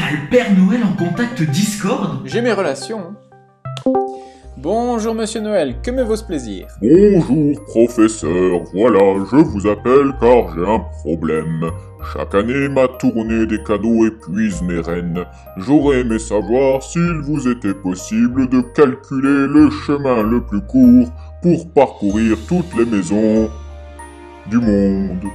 T'as le Père Noël en contact Discord? J'ai mes relations. Bonjour Monsieur Noël, que me vaut ce plaisir? Bonjour professeur, voilà, je vous appelle car j'ai un problème. Chaque année, ma tournée des cadeaux épuise mes rênes. J'aurais aimé savoir s'il vous était possible de calculer le chemin le plus court pour parcourir toutes les maisons du monde.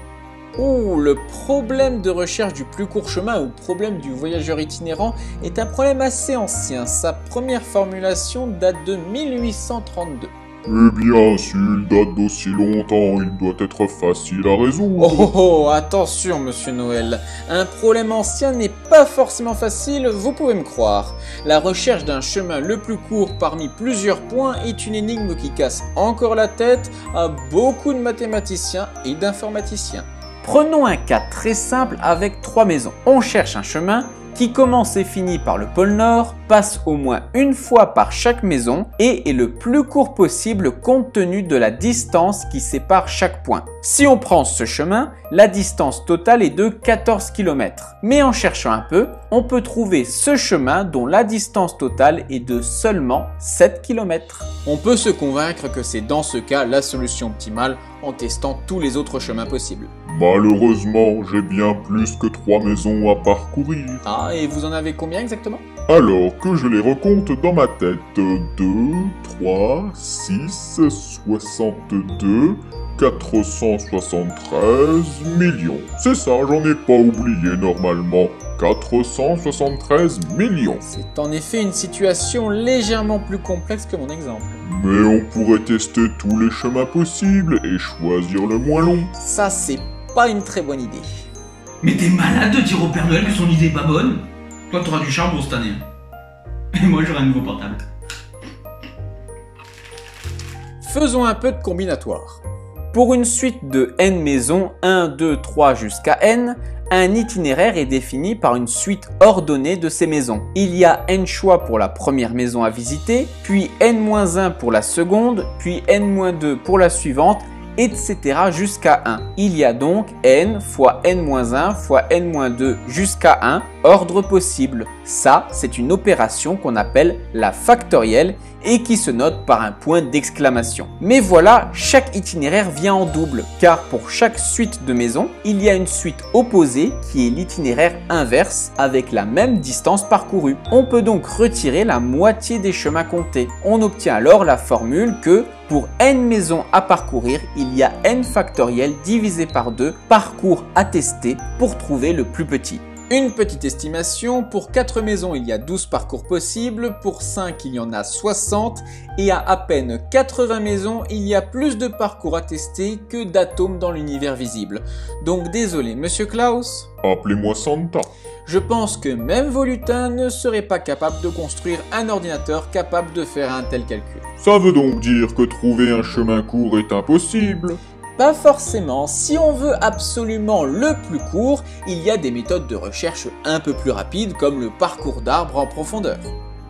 Ouh, le problème de recherche du plus court chemin ou problème du voyageur itinérant est un problème assez ancien. Sa première formulation date de 1832. Eh bien, s'il date d'aussi longtemps, il doit être facile à résoudre. Oh, attention Monsieur Noël, un problème ancien n'est pas forcément facile, vous pouvez me croire. La recherche d'un chemin le plus court parmi plusieurs points est une énigme qui casse encore la tête à beaucoup de mathématiciens et d'informaticiens. Prenons un cas très simple avec 3 maisons. On cherche un chemin qui commence et finit par le pôle Nord, passe au moins une fois par chaque maison et est le plus court possible compte tenu de la distance qui sépare chaque point. Si on prend ce chemin, la distance totale est de 14 km. Mais en cherchant un peu, on peut trouver ce chemin dont la distance totale est de seulement 7 km. On peut se convaincre que c'est dans ce cas la solution optimale en testant tous les autres chemins possibles. Malheureusement, j'ai bien plus que 3 maisons à parcourir. Ah, et vous en avez combien exactement? Alors que je les recompte dans ma tête. 2, 3, 6, 62, 473 millions. C'est ça, j'en ai pas oublié normalement. 473 millions. C'est en effet une situation légèrement plus complexe que mon exemple. Mais on pourrait tester tous les chemins possibles et choisir le moins long. Ça, c'est pas une très bonne idée. Mais t'es malade de dire au Père Noël que son idée est pas bonne? Toi t'auras du charbon cette année. Et moi j'aurai un nouveau portable. Faisons un peu de combinatoire. Pour une suite de n maisons, 1, 2, 3 jusqu'à n, un itinéraire est défini par une suite ordonnée de ces maisons. Il y a n choix pour la première maison à visiter, puis n-1 pour la seconde, puis n-2 pour la suivante, etc. jusqu'à 1. Il y a donc n fois n-1 fois n-2 jusqu'à 1 ordres possibles. Ça, c'est une opération qu'on appelle la factorielle et qui se note par un point d'exclamation. Mais voilà, chaque itinéraire vient en double, car pour chaque suite de maisons, il y a une suite opposée qui est l'itinéraire inverse avec la même distance parcourue. On peut donc retirer la moitié des chemins comptés. On obtient alors la formule que pour n maisons à parcourir, il y a n factoriel divisé par 2 parcours à tester pour trouver le plus petit. Une petite estimation, pour 4 maisons il y a 12 parcours possibles, pour 5 il y en a 60 et à peine 80 maisons il y a plus de parcours à tester que d'atomes dans l'univers visible. Donc désolé Monsieur Klaus. Appelez-moi Santa. Je pense que même vos lutins ne seraient pas capables de construire un ordinateur capable de faire un tel calcul. Ça veut donc dire que trouver un chemin court est impossible? Pas forcément, si on veut absolument le plus court, il y a des méthodes de recherche un peu plus rapides comme le parcours d'arbres en profondeur.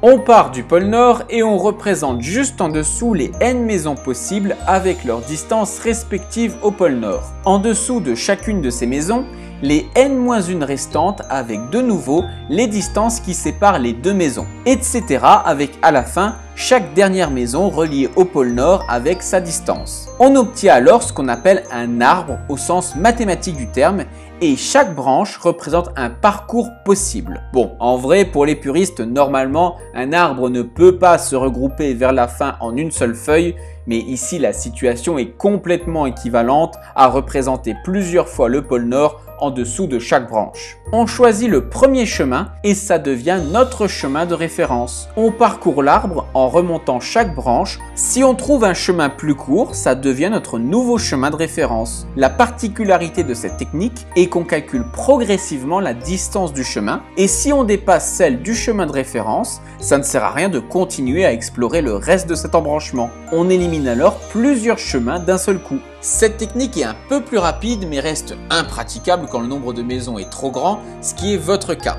On part du pôle Nord et on représente juste en dessous les n maisons possibles avec leurs distances respectives au pôle Nord. En dessous de chacune de ces maisons, les n-1 restantes avec de nouveau les distances qui séparent les deux maisons, etc. avec à la fin chaque dernière maison reliée au pôle Nord avec sa distance. On obtient alors ce qu'on appelle un arbre au sens mathématique du terme et chaque branche représente un parcours possible. Bon, en vrai, pour les puristes, normalement, un arbre ne peut pas se regrouper vers la fin en une seule feuille, mais ici la situation est complètement équivalente à représenter plusieurs fois le pôle Nord en dessous de chaque branche. On choisit le premier chemin et ça devient notre chemin de référence. On parcourt l'arbre en remontant chaque branche. Si on trouve un chemin plus court, ça devient notre nouveau chemin de référence. La particularité de cette technique est qu'on calcule progressivement la distance du chemin et si on dépasse celle du chemin de référence, ça ne sert à rien de continuer à explorer le reste de cet embranchement. On élimine alors plusieurs chemins d'un seul coup. Cette technique est un peu plus rapide mais reste impraticable quand le nombre de maisons est trop grand, ce qui est votre cas.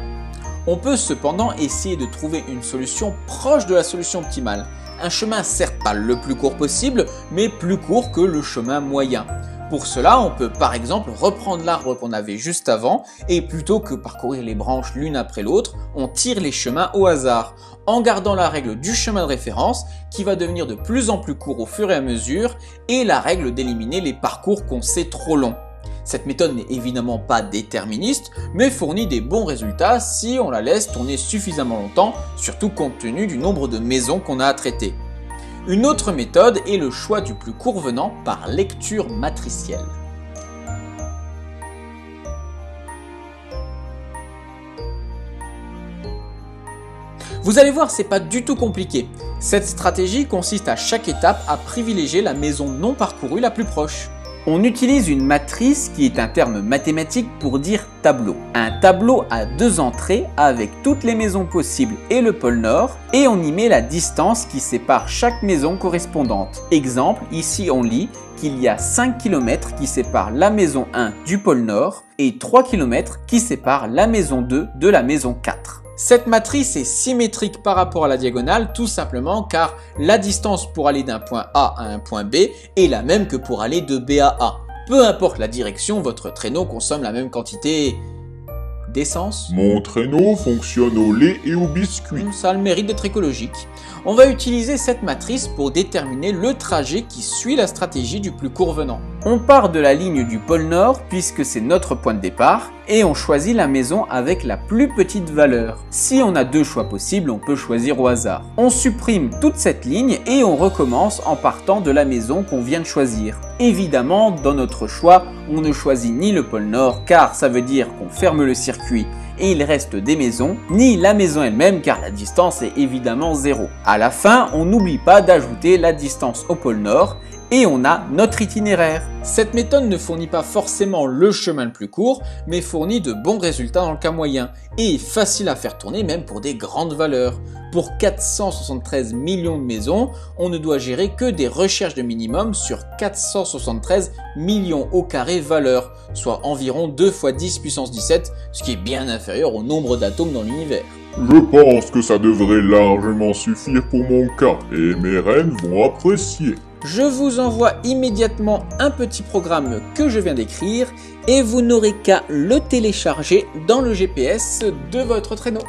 On peut cependant essayer de trouver une solution proche de la solution optimale. Un chemin certes pas le plus court possible, mais plus court que le chemin moyen. Pour cela, on peut par exemple reprendre l'arbre qu'on avait juste avant et plutôt que parcourir les branches l'une après l'autre, on tire les chemins au hasard, en gardant la règle du chemin de référence qui va devenir de plus en plus court au fur et à mesure et la règle d'éliminer les parcours qu'on sait trop longs. Cette méthode n'est évidemment pas déterministe, mais fournit des bons résultats si on la laisse tourner suffisamment longtemps, surtout compte tenu du nombre de maisons qu'on a à traiter. Une autre méthode est le choix du plus court venant par lecture matricielle. Vous allez voir, c'est pas du tout compliqué. Cette stratégie consiste à chaque étape à privilégier la maison non parcourue la plus proche. On utilise une matrice qui est un terme mathématique pour dire tableau. Un tableau a deux entrées avec toutes les maisons possibles et le pôle Nord et on y met la distance qui sépare chaque maison correspondante. Exemple, ici on lit qu'il y a 5 km qui séparent la maison 1 du pôle Nord et 3 km qui séparent la maison 2 de la maison 4. Cette matrice est symétrique par rapport à la diagonale tout simplement car la distance pour aller d'un point A à un point B est la même que pour aller de B à A. Peu importe la direction, votre traîneau consomme la même quantité d'essence. Mon traîneau fonctionne au lait et au biscuit. Ça a le mérite d'être écologique. On va utiliser cette matrice pour déterminer le trajet qui suit la stratégie du plus court venant. On part de la ligne du pôle Nord puisque c'est notre point de départ et on choisit la maison avec la plus petite valeur. Si on a deux choix possibles, on peut choisir au hasard. On supprime toute cette ligne et on recommence en partant de la maison qu'on vient de choisir. Évidemment, dans notre choix, on ne choisit ni le pôle Nord car ça veut dire qu'on ferme le circuit et il reste des maisons, ni la maison elle-même car la distance est évidemment 0. À la fin, on n'oublie pas d'ajouter la distance au pôle Nord et on a notre itinéraire. Cette méthode ne fournit pas forcément le chemin le plus court, mais fournit de bons résultats dans le cas moyen et est facile à faire tourner même pour des grandes valeurs. Pour 473 millions de maisons, on ne doit gérer que des recherches de minimum sur 473 millions au carré valeur, soit environ 2 × 10 puissance 17, ce qui est bien inférieur au nombre d'atomes dans l'univers. Je pense que ça devrait largement suffire pour mon cas, et mes reines vont apprécier. Je vous envoie immédiatement un petit programme que je viens d'écrire et vous n'aurez qu'à le télécharger dans le GPS de votre traîneau.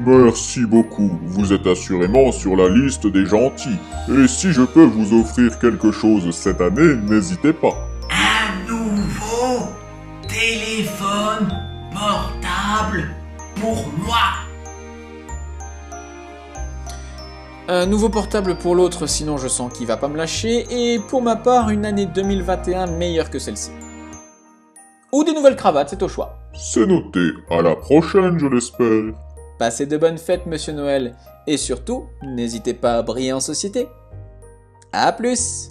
Merci beaucoup, vous êtes assurément sur la liste des gentils. Et si je peux vous offrir quelque chose cette année, n'hésitez pas. Un nouveau téléphone portable pour moi. Un nouveau portable pour l'autre, sinon je sens qu'il va pas me lâcher. Et pour ma part, une année 2021 meilleure que celle-ci. Ou des nouvelles cravates, c'est au choix. C'est noté, à la prochaine je l'espère. Passez de bonnes fêtes, Monsieur Noël. Et surtout, n'hésitez pas à briller en société. A plus!